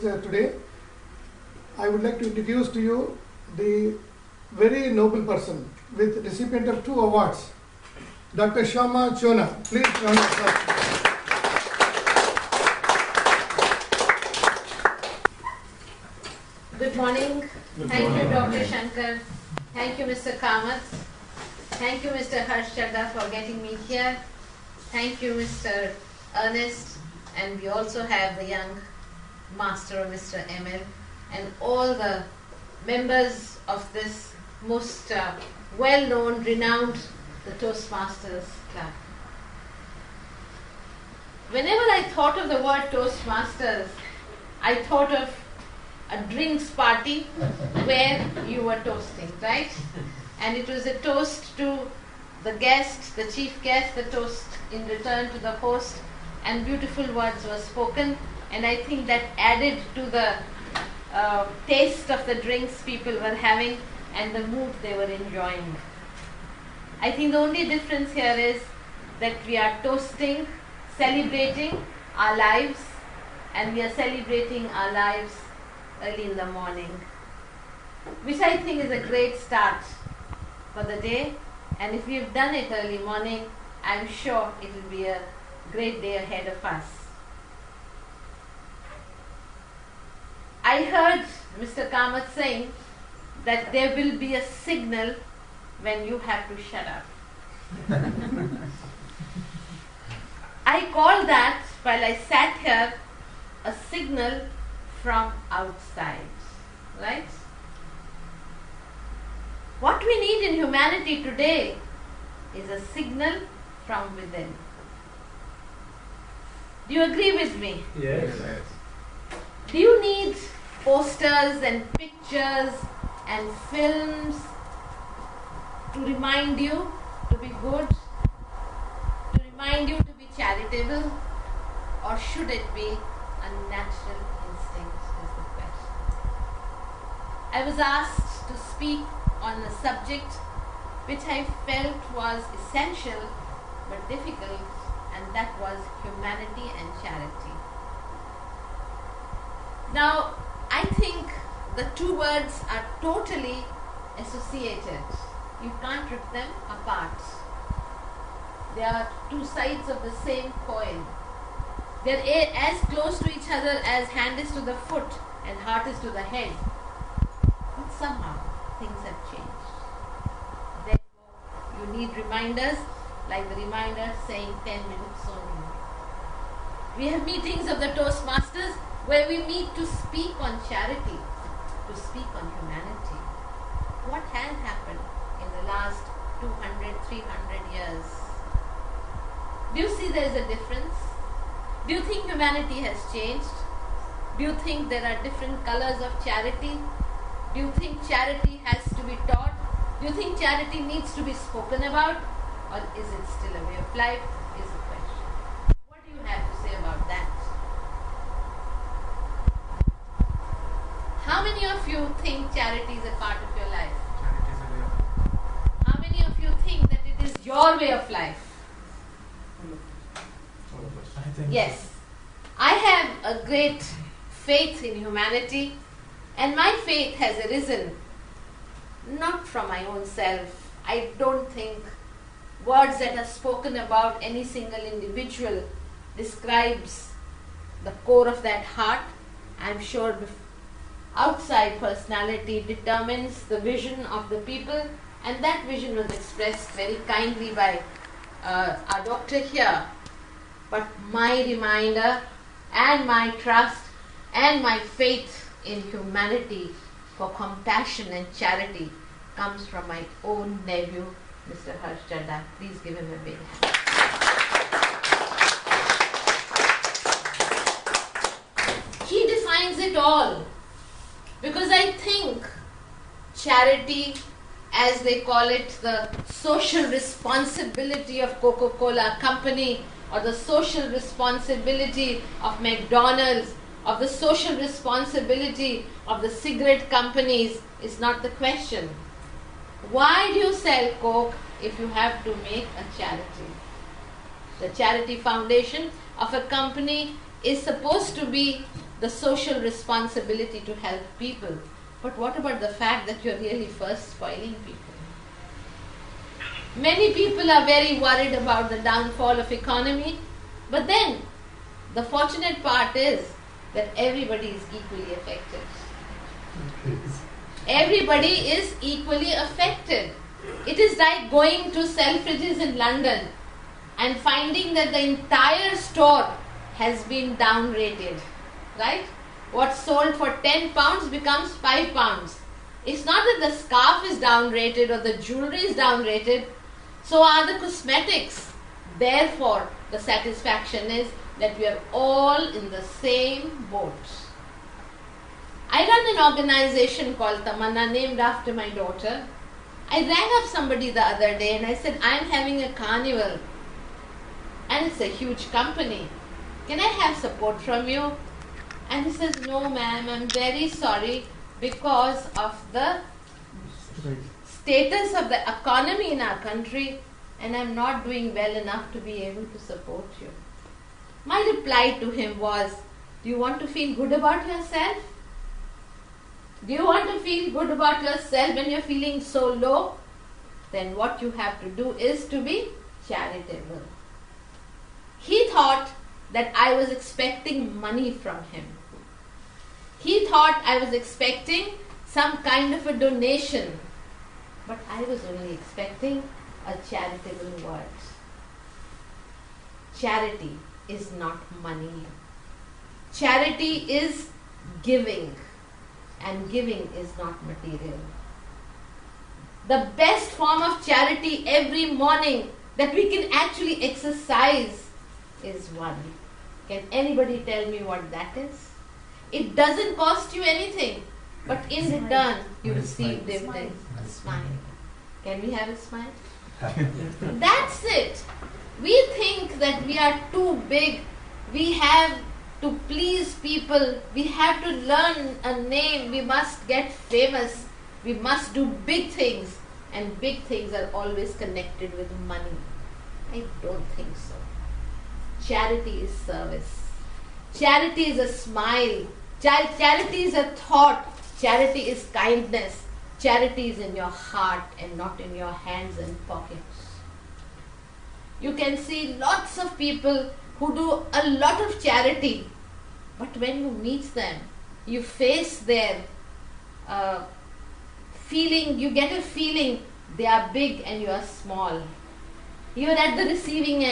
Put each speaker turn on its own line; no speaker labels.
today. I would like to introduce to you the very noble person with recipient of 2 awards, Dr. Shayama Chona. Please round of applause.
Good morning. Thank you, Dr. Shankar. Thank you, Mr. Kamath. Thank you, Mr. Harsh Chadda, for getting me here. Thank you, Mr. Ernest. And we also have the young master, Mr. ML, and all the members of this most well-known, renowned, the Toastmasters Club. Whenever I thought of the word Toastmasters, I thought of a drinks party where you were toasting, right? And it was a toast to the guest, the chief guest, the toast in return to the host, and beautiful words were spoken, and I think that added to the taste of the drinks people were having and the mood they were enjoying. I think the only difference here is that we are toasting, celebrating our lives, and we are celebrating our lives early in the morning, which I think is a great start for the day. And if we've done it early morning, I'm sure it will be a great day ahead of us. I heard Mr. Kamath saying that there will be a signal when you have to shut up. I call that, while I sat here, a signal from outside, right? What we need in humanity today is a signal from within. Do you agree with me?
Yes.
Do you need posters and pictures and films to remind you to be good, to remind you to be charitable, or should it be a natural instinct is the question. I was asked to speak on a subject which I felt was essential but difficult, and that was humanity and charity. Now, I think the 2 words are totally associated. You can't rip them apart. They are 2 sides of the same coin. They're as close to each other as hand is to the foot and heart is to the head. But somehow, things have changed. Therefore, you need reminders, like the reminder saying 10 minutes only. We have meetings of the Toastmasters where we meet to speak on charity, to speak on humanity. What has happened in the last 200, 300 years? Do you see there is a difference? Do you think humanity has changed? Do you think there are different colors of charity? Do you think charity has to be taught? Do you think charity needs to be spoken about? Or is it still a way of life? Is the question. What do you have to say about that? How many of you think charity is a part of your life?
Charity is a way of life.
How many of you think that it is your way of life?
All of us. I think
Yes. I have a great faith in humanity, and my faith has arisen not from my own self. I don't think words that are spoken about any single individual describes the core of that heart. I'm sure outside personality determines the vision of the people, and that vision was expressed very kindly by our doctor here. But my reminder and my trust and my faith in humanity for compassion and charity comes from my own nephew, Mr. Harsh Chadda. Please give him a big hand. He defines it all, because I think charity, as they call it, the social responsibility of Coca-Cola Company, or the social responsibility of McDonald's, of the social responsibility of the cigarette companies, is not the question. Why do you sell Coke if you have to make a charity? The charity foundation of a company is supposed to be the social responsibility to help people. But what about the fact that you're really first spoiling people? Many people are very worried about the downfall of economy, but then the fortunate part is that everybody is equally affected. Everybody is equally affected. It is like going to Selfridges in London and finding that the entire store has been downrated, right? What's sold for £10 becomes £5. It's not that the scarf is downrated or the jewelry is downrated, so are the cosmetics. Therefore, the satisfaction is that we are all in the same boat. I run an organization called Tamanna, named after my daughter. I rang up somebody the other day and I said, I'm having a carnival and it's a huge company. Can I have support from you? And he says, no ma'am, I'm very sorry because of the status of the economy in our country and I'm not doing well enough to be able to support you. My reply to him was, do you want to feel good about yourself? Do you want to feel good about yourself when you're feeling so low? Then what you have to do is to be charitable. He thought that I was expecting money from him. He thought I was expecting some kind of a donation. But I was only expecting a charitable word. Charity is not money. Charity is giving. And giving is not material. The best form of charity every morning that we can actually exercise is one. Can anybody tell me what that is? It doesn't cost you anything, but in return you receive dividends. A smile. Can we have a smile? That's it. We think that we are too big. We have to please people, we have to learn a name, we must get famous, we must do big things, and big things are always connected with money. I don't think so. Charity is service. Charity is a smile. Charity is a thought. Charity is kindness. Charity is in your heart and not in your hands and pockets. You can see lots of people who do a lot of charity, but when you meet them, you face their feeling, you get a feeling they are big and you are small. You are at the receiving end.